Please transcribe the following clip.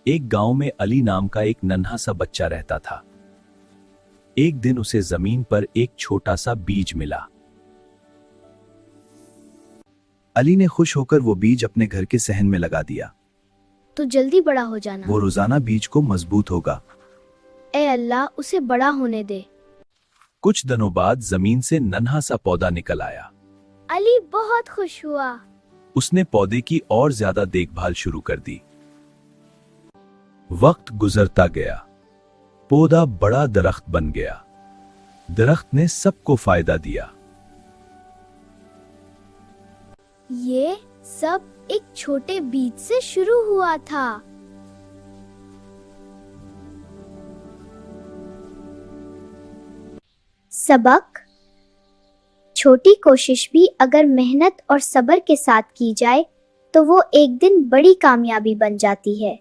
ایک گاؤں میں علی نام کا ایک ننھا سا بچہ رہتا تھا۔ ایک دن اسے زمین پر ایک چھوٹا سا بیج ملا۔ علی نے خوش ہو کر وہ بیج اپنے گھر کے صحن میں لگا دیا۔ تو جلدی بڑا ہو جانا۔ وہ روزانہ بیج کو مضبوط ہوگا۔ اے اللہ اسے بڑا ہونے دے۔ کچھ دنوں بعد زمین سے ننھا سا پودا نکل آیا۔ علی بہت خوش ہوا۔ اس نے پودے کی اور زیادہ دیکھ بھال شروع کر دی۔ وقت گزرتا گیا۔ پودا بڑا درخت بن گیا۔ درخت نے سب کو فائدہ دیا۔ یہ سب ایک چھوٹے بیج سے شروع ہوا تھا۔ سبق: چھوٹی کوشش بھی اگر محنت اور صبر کے ساتھ کی جائے تو وہ ایک دن بڑی کامیابی بن جاتی ہے۔